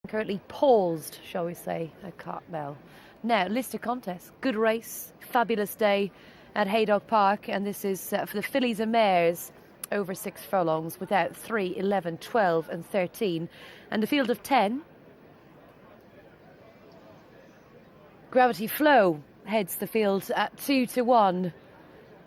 currently paused, shall we say, at Cartmel. Now, list of contests. Good race, fabulous day at Haydock Park, and this is for the fillies and mares over 6 furlongs without 3, 11, 12 and 13. And the field of 10. Gravity Flow heads the field at 2-1.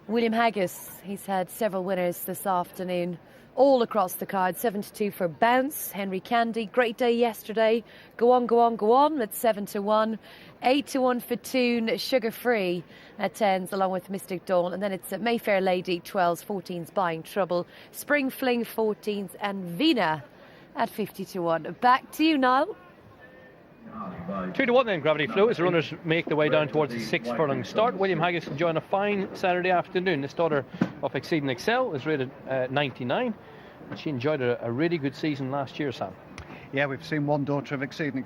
William Haggis, he's had several winners this afternoon, all across the card. 7-2 for Bounce. Henry Candy, great day yesterday. Go on, go on, go on at 7-1. 8-1 for Toon, Sugar Free at 10s, along with Mystic Dawn. And then it's Mayfair Lady, 12s, 14s, Buying Trouble. Spring Fling, 14s, and Vina at 50-1. Back to you, Niall. 2-1 then, Gravity Flow, as the runners make their way down towards the 6 furlong start. William Haggis enjoying a fine Saturday afternoon. This daughter of Exceeding Excel is rated 99, and she enjoyed a really good season last year, Sam. Yeah, we've seen one daughter of Exceeding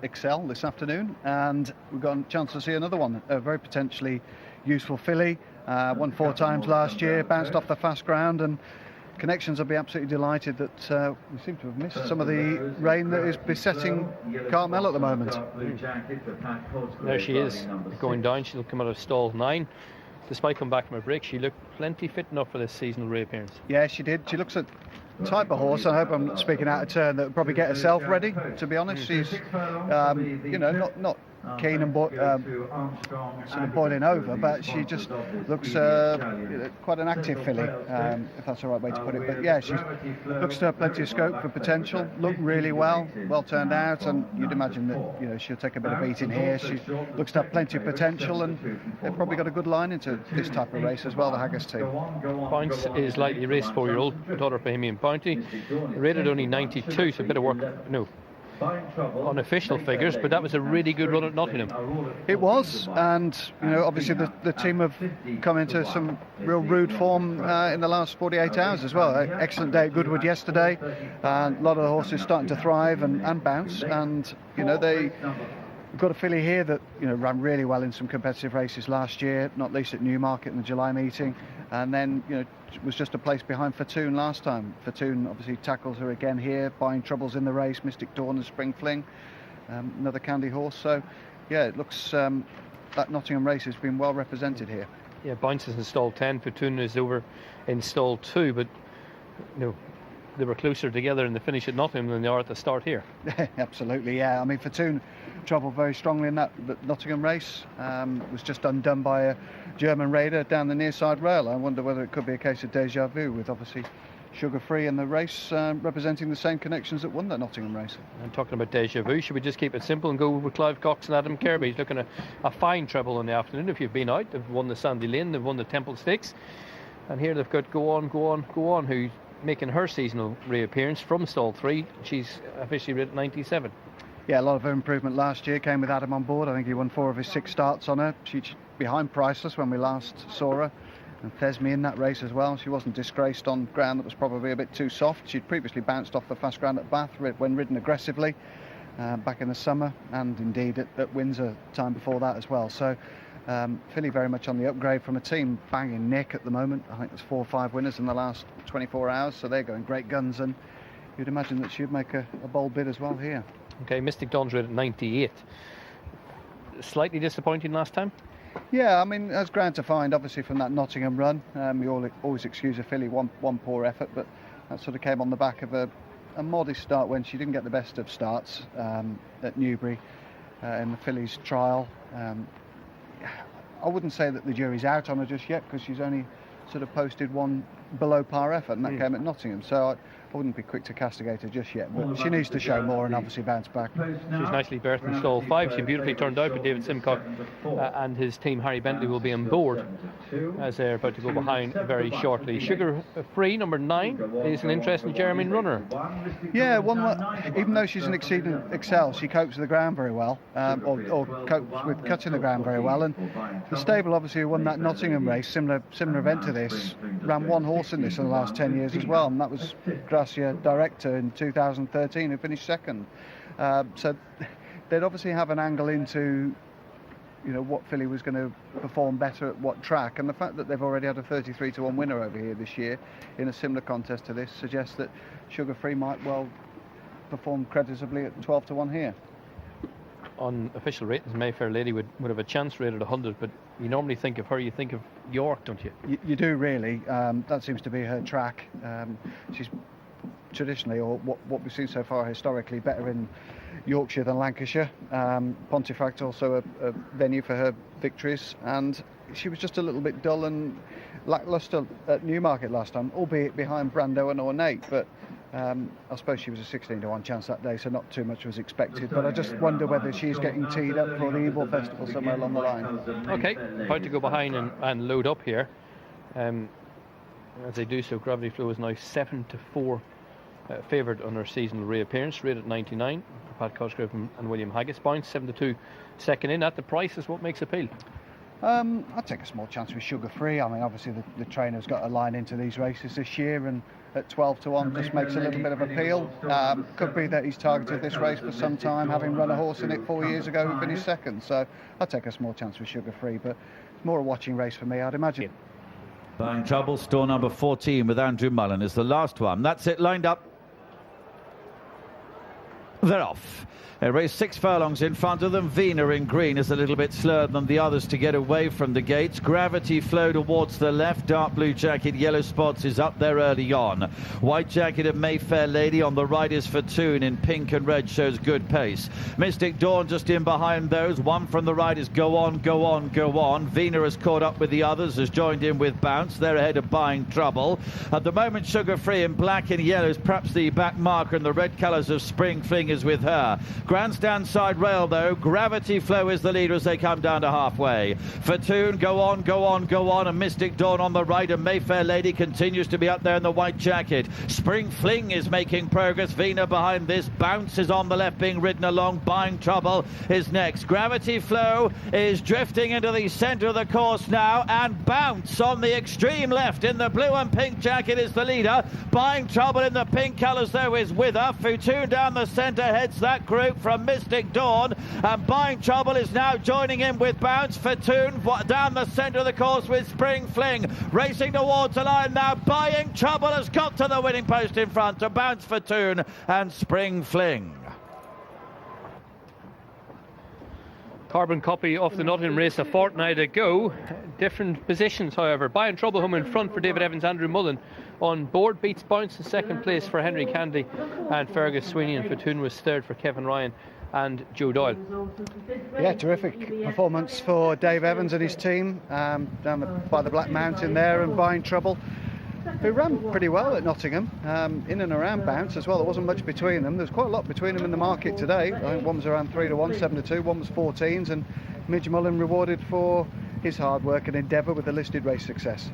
Excel this afternoon, and we've got a chance to see another one, a very potentially useful filly. Won 4 times last year, bounced off the fast ground, and Connections will be absolutely delighted that we seem to have missed some of the rain that is besetting Cartmel at the moment. There she is, going down. She'll come out of stall 9. Despite coming back from a break, she looked plenty fit enough for this seasonal reappearance. Yeah, she did. She looks a type of horse, I hope I'm not speaking out of turn, that would probably get herself ready, to be honest. She's, you know, not keen and sort of boiling over, but she just looks quite an active filly, if that's the right way to put it. But yeah, she looks to have plenty of scope for potential, looked really well turned out, and you'd imagine that she'll take a bit of beating here. She looks to have plenty of potential, and they've probably got a good line into this type of race as well, the Haggis team. Bounce is lightly raced 4-year-old, daughter of Bohemian Bounty, rated only 92, so a bit of work, unofficial figures, but that was a really good run at Nottingham. It was, and obviously the team have come into some real rude form in the last 48 hours as well. Excellent day at Goodwood yesterday, and a lot of the horses starting to thrive and bounce, and they got a filly here that ran really well in some competitive races last year, not least at Newmarket in the July meeting, and then was just a place behind Fortune last time. Fortune obviously tackles her again here, Buying Troubles in the race, Mystic Dawn and Spring Fling, another Candy horse. So yeah, it looks that Nottingham race has been well represented here. Yeah, Bounce is in stall 10, Fortune is over in stall 2, but they were closer together in the finish at Nottingham than they are at the start here. Absolutely, yeah. I mean, Fortune travelled very strongly in that Nottingham race, was just undone by a German raider down the near side rail. I wonder whether it could be a case of deja vu, with obviously Sugar Free in the race representing the same Connections that won the Nottingham race. And talking about deja vu, should we just keep it simple and go with Clive Cox and Adam Kirby? He's looking at a fine treble in the afternoon. If you've been out, they've won the Sandy Lane, they've won the Temple Stakes, and here they've got Go On, Go On, Go On, who's making her seasonal reappearance from stall 3. She's officially rated 97. Yeah, a lot of improvement last year came with Adam on board. I think he won 4 of his 6 starts on her. She's behind Priceless when we last saw her, and Thesme in that race as well. She wasn't disgraced on ground that was probably a bit too soft. She'd previously bounced off the fast ground at Bath when ridden aggressively back in the summer, and indeed at Windsor time before that as well. So filly very much on the upgrade from a team banging Nick at the moment. I think there's 4 or 5 winners in the last 24 hours, so they're going great guns, and you'd imagine that she'd make a bold bid as well here. Okay, Mystic Dawn's rated 98. Slightly disappointing last time? Yeah, I mean, that's grand to find, obviously, from that Nottingham run. We always excuse a filly, one poor effort, but that sort of came on the back of a modest start when she didn't get the best of starts at Newbury in the fillies trial. I wouldn't say that the jury's out on her just yet, because she's only sort of posted one below par effort, and that came at Nottingham, so I wouldn't be quick to castigate her just yet, but she needs to show more and obviously bounce back. She's nicely berthed in stall 5. She beautifully turned out, but David Simcock and his team, Harry Bentley, will be on board as they're about to go behind very shortly. Sugar Free, number 9, is an interesting German runner. Yeah, even though she's an Exceeding Excel, she copes with the ground very well, or copes with cutting the ground very well, and the stable obviously won that Nottingham race, similar event to this, ran 1 horse in this in the last 10 years as well, and that was Gracia Director in 2013, who finished 2nd. So they'd obviously have an angle into what filly was going to perform better at what track, and the fact that they've already had a 33-1 winner over here this year in a similar contest to this suggests that Sugar Free might well performed creditably at 12 to 1 here. On official ratings, Mayfair Lady would have a chance rated 100, but you normally think of her, you think of York, don't you? You do really. That seems to be her track. She's traditionally, or what we've seen so far historically, better in Yorkshire than Lancashire. Pontefract also a venue for her victories, and she was just a little bit dull and lacklustre at Newmarket last time, albeit behind Brando and Ornate, but I suppose she was a 16 to 1 chance that day, so not too much was expected, but I just wonder whether she's getting teed up for the Ebor Festival somewhere along the line. Okay, about to go behind and load up here. As they do so, Gravity Flow is now 7 to 4 favoured on her seasonal reappearance, rated 99 for Pat Cosgrove and William Haggis. Bounce 7 to 2 second in. At the price is what makes appeal. I'd take a small chance with Sugar Free. I mean, obviously the trainer's got a line into these races this year, and at 12 to 1 just makes a little bit of appeal. Could be that he's targeted this race for some time, having run a horse in it 4 years ago and finished second. So I'd take a small chance with Sugar Free, but it's more a watching race for me, I'd imagine. Buying Trouble, store number 14 with Andrew Mullen is the last one. That's it, lined up. They're off. They race 6 furlongs in front of them. Vina in green is a little bit slower than the others to get away from the gates. Gravity Flow towards the left. Dark blue jacket, yellow spots is up there early on. White jacket of Mayfair Lady on the right is Fortune in pink and red, shows good pace. Mystic Dawn just in behind those. One from the right is Go On, Go On, Go On. Vina has caught up with the others, has joined in with Bounce. They're ahead of Buying Trouble. At the moment, Sugar Free in black and yellow is perhaps the back marker, and the red colours of Spring Fling is with her. Grandstand side rail though, Gravity Flow is the leader as they come down to halfway. Fortune, Go On, Go On, Go On, and Mystic Dawn on the right, and Mayfair Lady continues to be up there in the white jacket. Spring Fling is making progress. Vina behind this. Bounce is on the left being ridden along. Buying Trouble is next. Gravity Flow is drifting into the centre of the course now, and Bounce on the extreme left in the blue and pink jacket is the leader. Buying Trouble in the pink colours though is with her. Fortune down the centre heads that group from Mystic Dawn, and Buying Trouble is now joining in with Bounce. Fortune down the centre of the course with Spring Fling racing towards the line now. Buying Trouble has got to the winning post in front to Bounce, Fortune and Spring Fling. Carbon copy of the Nottingham race a fortnight ago. Different positions, however. Buying Trouble home in front for David Evans. Andrew Mullen on board beats Bounce in second place for Henry Candy and Fergus Sweeney, and Fortune was third for Kevin Ryan and Joe Doyle. Yeah, terrific performance for Dave Evans and his team down by the Black Mountain there, and Buying Trouble, who ran pretty well at Nottingham, in and around Bounce as well. There wasn't much between them. There's quite a lot between them in the market today. I think one was around 3 to 1, 7 to 2, one was 14s, and Midge Mullen rewarded for his hard work and endeavour with the listed race success.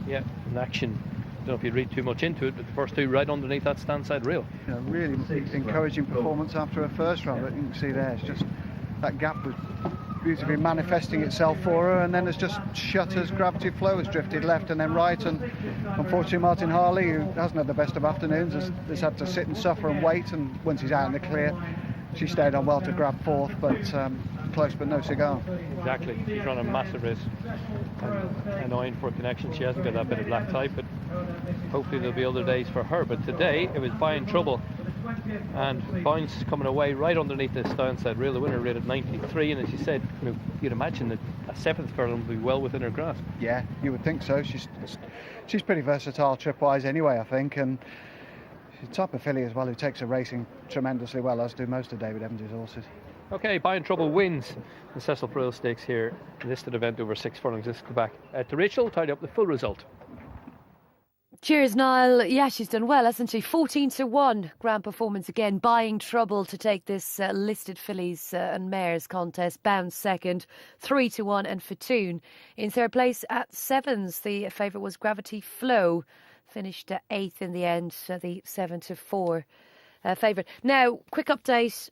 Yeah, in action. I don't know if you read too much into it, but the first two right underneath that stand side rail. You know, really encouraging performance after a first run, but you can see there, it's just that gap was beautifully manifesting itself for her, and then it's just shut as Gravity Flow has drifted left and then right, and unfortunately Martin Harley, who hasn't had the best of afternoons, has had to sit and suffer and wait, and once he's out in the clear, she stayed on well to grab fourth, but close but no cigar. Exactly, she's run a massive race. Annoying for connection, she hasn't got that bit of black type, but hopefully there'll be other days for her. But today it was Buying Trouble and Bounce coming away right underneath this downside rail. The winner rated 93, and as you said, you'd imagine that a 7th furlong would be well within her grasp. Yeah, you would think so. She's pretty versatile trip-wise anyway, I think, and she's the type of filly as well who takes her racing tremendously well, as do most of David Evans' horses. Okay, Buying Trouble wins the Cecil Frail Stakes here. Listed event over 6 furlongs. Let's go back to Rachel, tidy up the full result. Cheers, Niall. Yeah, she's done well, hasn't she? 14 to 1 grand performance again. Buying Trouble to take this listed fillies and mares contest. Bounce second, 3 to 1, and Fortune in third place at sevens. The favourite was Gravity Flow, finished 8th in the end. The 7 to 4 favourite. Now, quick update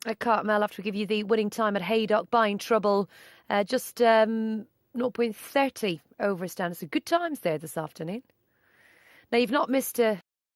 at Cartmel after we give you the winning time at Haydock. Buying Trouble, just 0.30 over standards. So good times there this afternoon. Now, you've not missed a